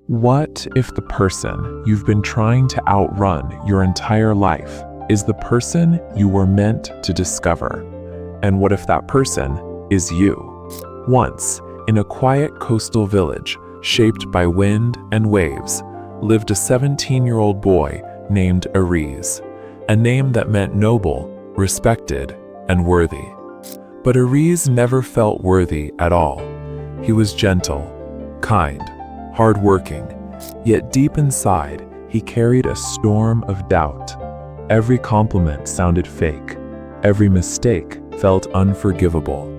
What if the person you've been trying to outrun your entire life is the person you were meant to discover? And what if that person is you? Once, in a quiet coastal village shaped by wind and waves, lived a 17-year-old boy named Aariz, a name that meant noble, respected, and worthy. But Aariz never felt worthy at all. He was gentle, kind, hardworking, yet deep inside, he carried a storm of doubt. Every compliment sounded fake. Every mistake felt unforgivable.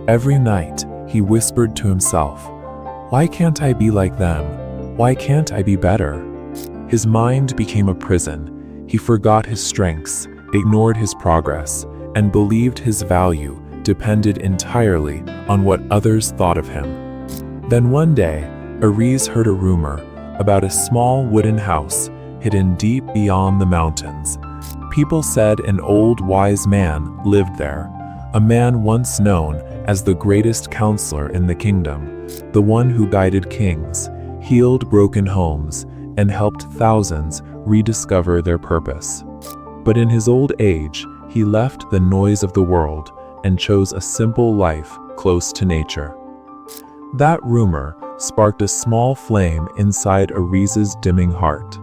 Every night, he whispered to himself, "Why can't I be like them? Why can't I be better?" His mind became a prison. He forgot his strengths, ignored his progress, and believed his value depended entirely on what others thought of him. Then one day, Aariz heard a rumor about a small wooden house hidden deep beyond the mountains. People said an old wise man lived there, a man once known as the greatest counselor in the kingdom, the one who guided kings, healed broken homes, and helped thousands rediscover their purpose. But in his old age, he left the noise of the world and chose a simple life close to nature. That rumor sparked a small flame inside Aariz's dimming heart.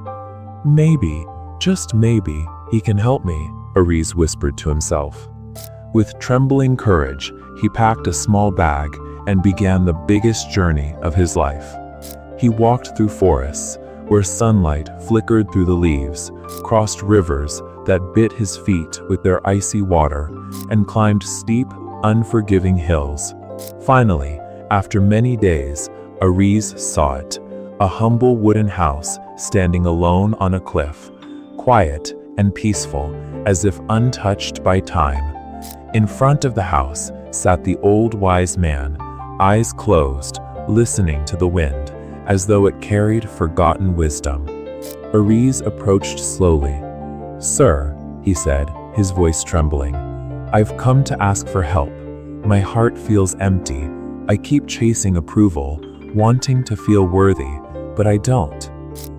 Maybe, just maybe, he can help me, Aariz whispered to himself. With trembling courage, he packed a small bag and began the biggest journey of his life. He walked through forests where sunlight flickered through the leaves, crossed rivers that bit his feet with their icy water, and climbed steep, unforgiving hills. Finally, after many days, Aariz saw it, a humble wooden house standing alone on a cliff, quiet and peaceful, as if untouched by time. In front of the house sat the old wise man, eyes closed, listening to the wind, as though it carried forgotten wisdom. Aariz approached slowly. "Sir," he said, his voice trembling, "I've come to ask for help. My heart feels empty. I keep chasing approval, wanting to feel worthy, but I don't."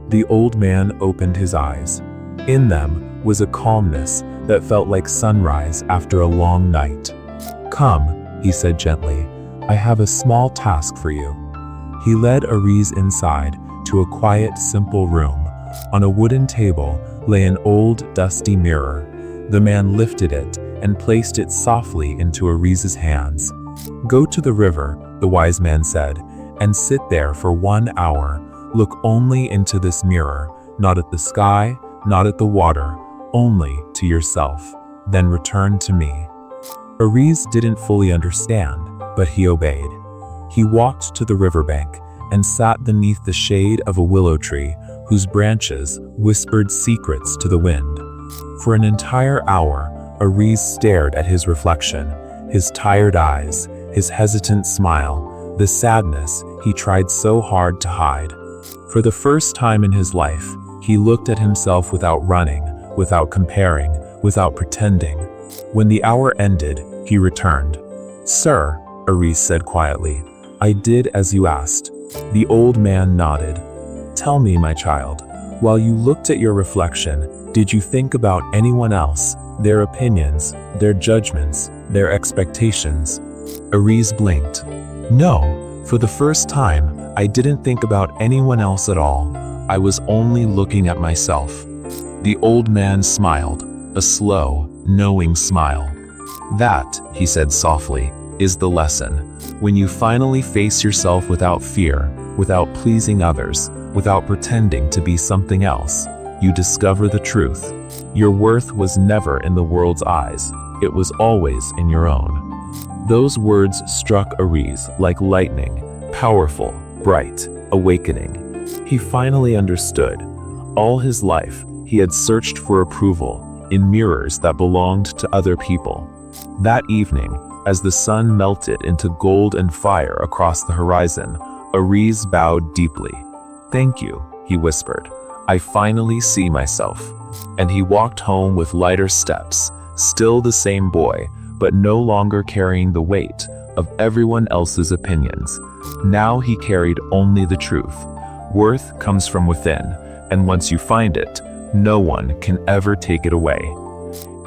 The old man opened his eyes. In them was a calmness that felt like sunrise after a long night. "Come," he said gently, "I have a small task for you." He led Aariz inside to a quiet, simple room. On a wooden table lay an old, dusty mirror. The man lifted it and placed it softly into Aariz's hands. "Go to the river," the wise man said, "and sit there for 1 hour. Look only into this mirror, not at the sky, not at the water, only to yourself. Then return to me." Aariz didn't fully understand, but he obeyed. He walked to the riverbank and sat beneath the shade of a willow tree whose branches whispered secrets to the wind. For an entire hour, Aariz stared at his reflection, his tired eyes, his hesitant smile, the sadness he tried so hard to hide. For the first time in his life, he looked at himself without running, without comparing, without pretending. When the hour ended, he returned. "Sir," Aariz said quietly, "I did as you asked." The old man nodded. "Tell me, my child, while you looked at your reflection, did you think about anyone else, their opinions, their judgments, their expectations?" Aariz blinked. "No, for the first time, I didn't think about anyone else at all. I was only looking at myself." The old man smiled, a slow, knowing smile. "That," he said softly, "is the lesson. When you finally face yourself without fear, without pleasing others, without pretending to be something else, you discover the truth. Your worth was never in the world's eyes. It was always in your own." Those words struck Aariz like lightning, powerful, bright, awakening. He finally understood. All his life, he had searched for approval in mirrors that belonged to other people. That evening, as the sun melted into gold and fire across the horizon, Aariz bowed deeply. "Thank you," he whispered. "I finally see myself." And he walked home with lighter steps, still the same boy, but no longer carrying the weight of everyone else's opinions. Now he carried only the truth. Worth comes from within, and once you find it, no one can ever take it away.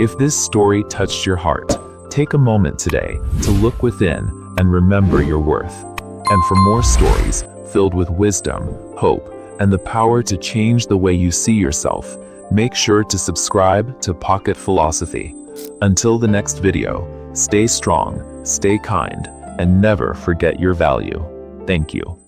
If this story touched your heart, take a moment today to look within and remember your worth. And for more stories filled with wisdom, hope, and the power to change the way you see yourself, make sure to subscribe to Pocket Philosophy. Until the next video, stay strong, stay kind, and never forget your value. Thank you.